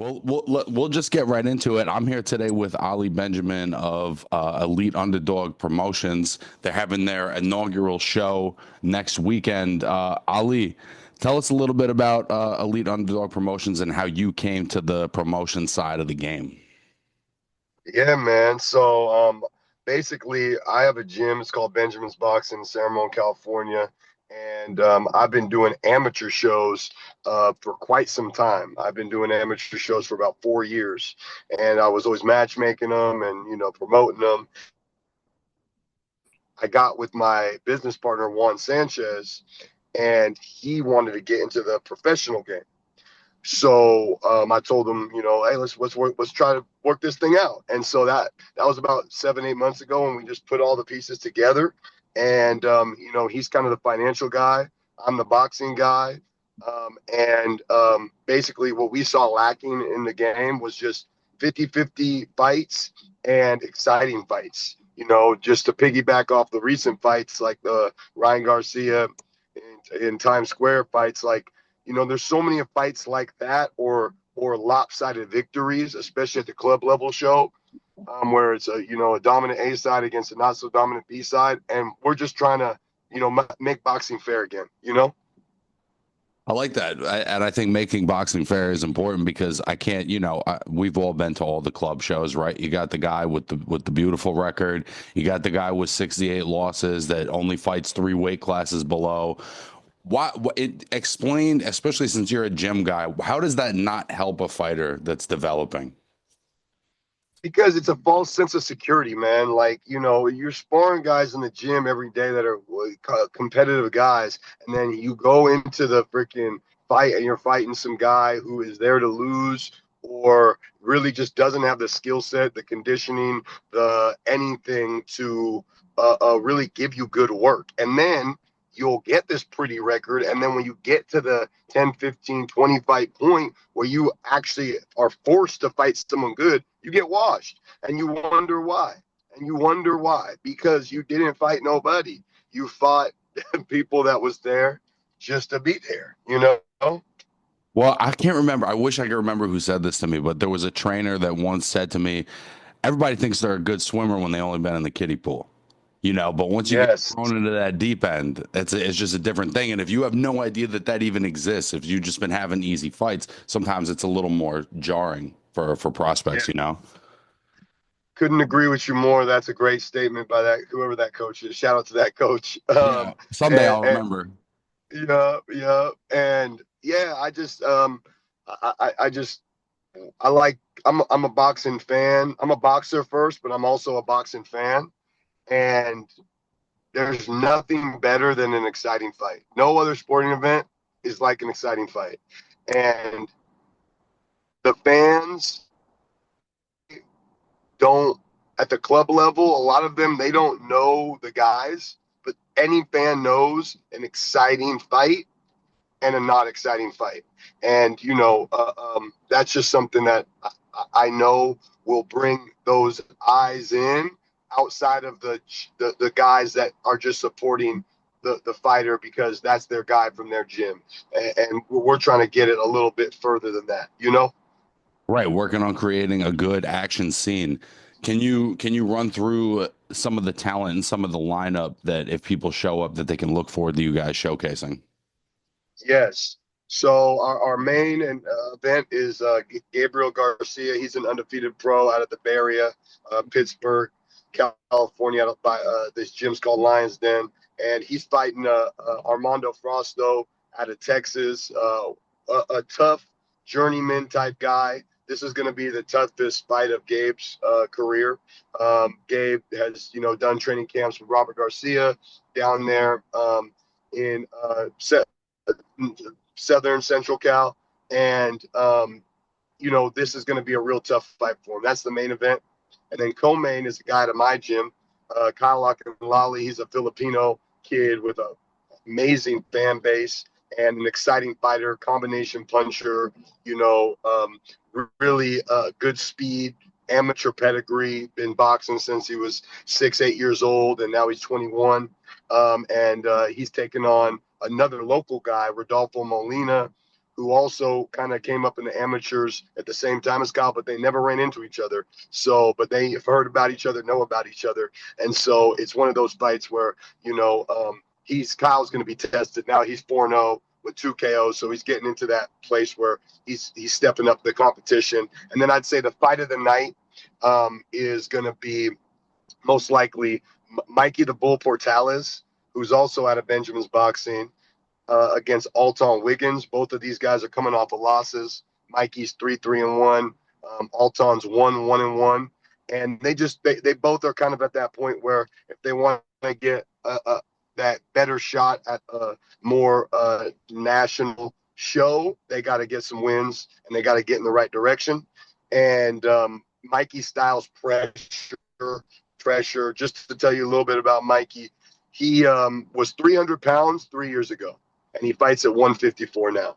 Well, we'll just get right into it. I'm here today with Ali Benjamin of Elite Underdog Promotions. They're having their inaugural show next weekend. Ali, tell us a little bit about Elite Underdog Promotions and how you came to the promotion side of the game. Yeah, man. Basically, I have a gym. It's called Benjamin's Boxing in San Ramon, California. And I've been doing amateur shows for quite some time. I've been doing amateur shows for about 4 years. And I was always matchmaking them and, promoting them. I got with my business partner, Juan Sanchez, and he wanted to get into the professional game. So I told him, hey, let's try to work this thing out. And so that was about 7, 8 months ago, and we just put all the pieces together. And he's kind of the financial guy. I'm the boxing guy. Basically, what we saw lacking in the game was just 50-50 fights and exciting fights. Just to piggyback off the recent fights like the Ryan Garcia in Times Square fights, like there's so many fights like that or lopsided victories, especially at the club level show, where it's a dominant A side against a not so dominant B side, and we're just trying to make boxing fair again. I like that, and I think making boxing fair is important because I can't, we've all been to all the club shows, right? You got the guy with the beautiful record, you got the guy with 68 losses that only fights three weight classes below. Explain, especially since you're a gym guy, how does that not help a fighter that's developing? Because it's a false sense of security, man. Like, you're sparring guys in the gym every day that are competitive guys, and then you go into the freaking fight and you're fighting some guy who is there to lose or really just doesn't have the skill set, the conditioning, the anything to really give you good work. And then you'll get this pretty record. And then when you get to the 10, 15, 20 fight point where you actually are forced to fight someone good, you get washed and you wonder why. And you wonder why, because you didn't fight nobody. You fought people that was there just to be there. Well, I can't remember. I wish I could remember who said this to me, but there was a trainer that once said to me, everybody thinks they're a good swimmer when they only been in the kiddie pool. But once you get Yes. thrown into that deep end, it's just a different thing. And if you have no idea that that even exists, if you've just been having easy fights, sometimes it's a little more jarring for Yeah. prospects. Couldn't agree with you more. That's a great statement by that whoever that coach is. Shout out to that coach. Yeah, someday And, I'll and remember. yeah, yeah. And yeah, I just I like I'm a boxing fan. I'm a boxer first, but I'm also a boxing fan. And there's nothing better than an exciting fight. No other sporting event is like an exciting fight. And the fans don't at the club level, a lot of them they don't know the guys, but any fan knows an exciting fight and a not exciting fight. And that's just something that I know will bring those eyes in outside of the guys that are just supporting the fighter because that's their guy from their gym. And we're trying to get it a little bit further than that. Right, working on creating a good action scene. Can you run through some of the talent and some of the lineup that if people show up that they can look forward to you guys showcasing? Yes. So our main event is Gabriel Garcia. He's an undefeated pro out of the Bay Area, Pittsburgh, California. Out of, by this gym's called Lions Den, and he's fighting Armando Frosto out of Texas. A tough journeyman type guy. This is going to be the toughest fight of Gabe's career. Gabe has done training camps with Robert Garcia down there in Southern Central Cal, and this is going to be a real tough fight for him. That's the main event, and then co-main is a guy at my gym, Kyle Akinlali. He's a Filipino kid with an amazing fan base and an exciting fighter, combination puncher. Really good speed, amateur pedigree, been boxing since he was 6, 8 years old, and now he's 21. And he's taken on another local guy, Rodolfo Molina, who also kind of came up in the amateurs at the same time as Kyle, but they never ran into each other. So, but they have heard about each other, know about each other. And so it's one of those fights where, Kyle's going to be tested. Now he's 4-0 with 2 KOs. So he's getting into that place where he's stepping up the competition. And then I'd say the fight of the night is going to be most likely Mikey the Bull Portales, who's also out of Benjamin's Boxing, against Alton Wiggins. Both of these guys are coming off of losses. Mikey's 3-3-1. Alton's 1-1-1. And they both are kind of at that point where if they want to get that better shot at a more national show, they got to get some wins and they got to get in the right direction. And Mikey styles pressure. Just to tell you a little bit about Mikey, he was 300 pounds 3 years ago, and he fights at 154 now.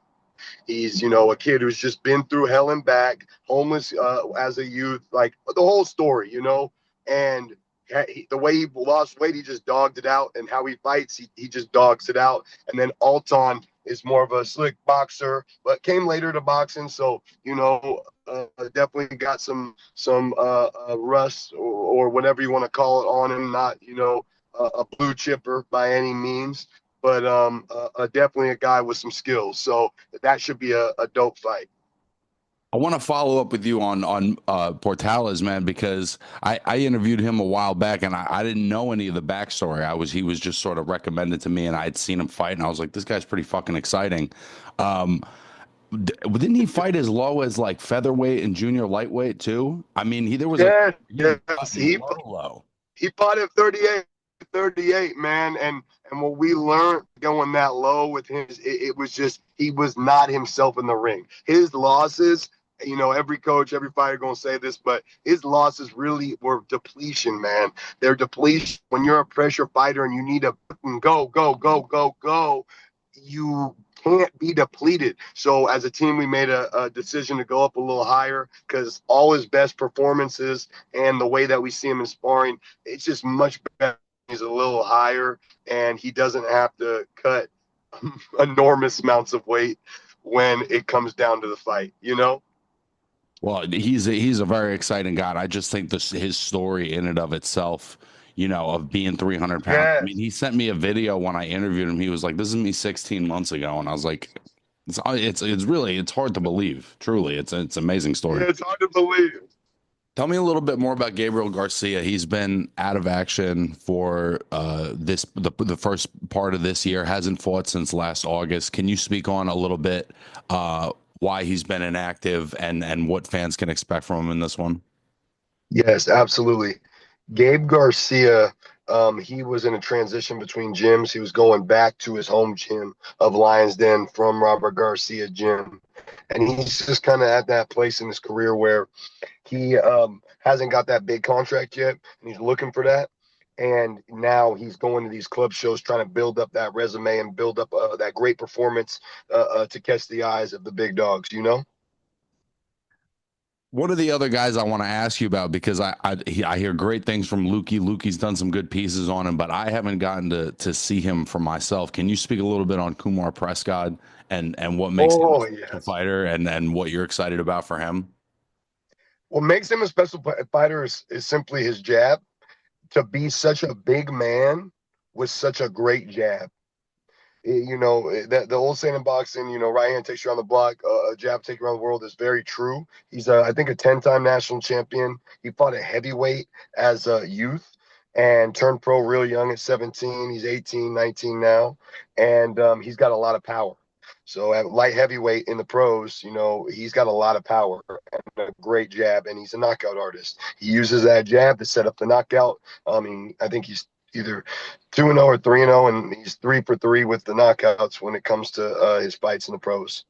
He's, a kid who's just been through hell and back, homeless as a youth, like the whole story, and the way he lost weight, he just dogged it out, and how he fights, he just dogs it out. And then Alton is more of a slick boxer, but came later to boxing, so definitely got some rust or whatever you want to call it on him. Not a blue chipper by any means, but definitely a guy with some skills. So that should be a dope fight. I want to follow up with you on Portales, man, because I interviewed him a while back and I didn't know any of the backstory. He was just sort of recommended to me, and I'd seen him fight, and I was like, this guy's pretty fucking exciting. Didn't he fight as low as like featherweight and junior lightweight too? I mean, there was low. He fought at 38, man, and what we learned going that low with him, it was just he was not himself in the ring. His losses, every coach, every fighter gonna say this, but his losses really were depletion, man. They're depletion. When you're a pressure fighter and you need to go, you can't be depleted. So as a team, we made a decision to go up a little higher because all his best performances and the way that we see him in sparring, it's just much better. He's a little higher, and he doesn't have to cut enormous amounts of weight when it comes down to the fight, Well, he's a very exciting guy. I just think his story in and of itself, of being 300 pounds. Yes. I mean, he sent me a video when I interviewed him. He was like, "This is me 16 months ago," and I was like, "It's hard to believe. Truly, it's an amazing story." Yeah, it's hard to believe. Tell me a little bit more about Gabriel Garcia. He's been out of action for the first part of this year. Hasn't fought since last August. Can you speak on a little bit why he's been inactive and what fans can expect from him in this one? Yes, absolutely. Gabe Garcia, he was in a transition between gyms. He was going back to his home gym of Lions Den from Robert Garcia Gym. And he's just kind of at that place in his career where he hasn't got that big contract yet, and he's looking for that. And now he's going to these club shows trying to build up that resume and build up that great performance to catch the eyes of the big dogs, What are the other guys I want to ask you about? Because I hear great things from Lukey. Lukey's done some good pieces on him, but I haven't gotten to see him for myself. Can you speak a little bit on Kumar Prescott and what makes him a fighter and what you're excited about for him? What makes him a special fighter is simply his jab. To be such a big man with such a great jab. That the old saying in boxing, right hand takes you around the block, a jab take you around the world is very true. He's, I think, a 10-time national champion. He fought at heavyweight as a youth and turned pro real young at 17. He's 18, 19 now, and he's got a lot of power. So at light heavyweight in the pros, he's got a lot of power and a great jab, and he's a knockout artist. He uses that jab to set up the knockout. I think he's either 2-0 or 3-0, and he's 3 for 3 with the knockouts when it comes to his fights in the pros.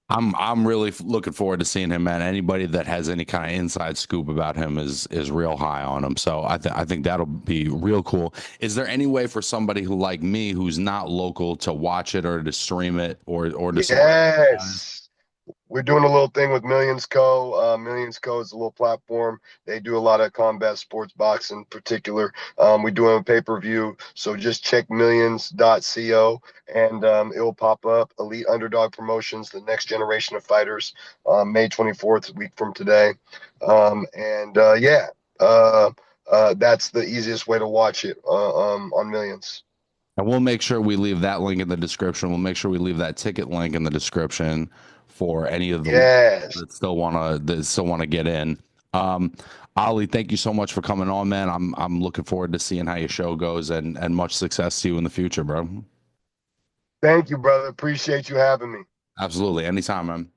I'm really looking forward to seeing him, man. Anybody that has any kind of inside scoop about him is real high on him. So I think that'll be real cool. Is there any way for somebody who like me who's not local to watch it or to stream it or to Yes. We're doing a little thing with Millions Co. Millions Co. is a little platform. They do a lot of combat sports boxing in particular. We do a pay-per-view. So just check millions.co and it'll pop up. Elite Underdog Promotions, the next generation of fighters, May 24th, a week from today. Yeah, that's the easiest way to watch it on Millions. And we'll make sure we leave that link in the description. We'll make sure we leave that ticket link in the description for any of the listeners Yes. that still wanna get in. Um, Ali, thank you so much for coming on, man. I'm looking forward to seeing how your show goes, and much success to you in the future, bro. Thank you, brother. Appreciate you having me. Absolutely, anytime, man.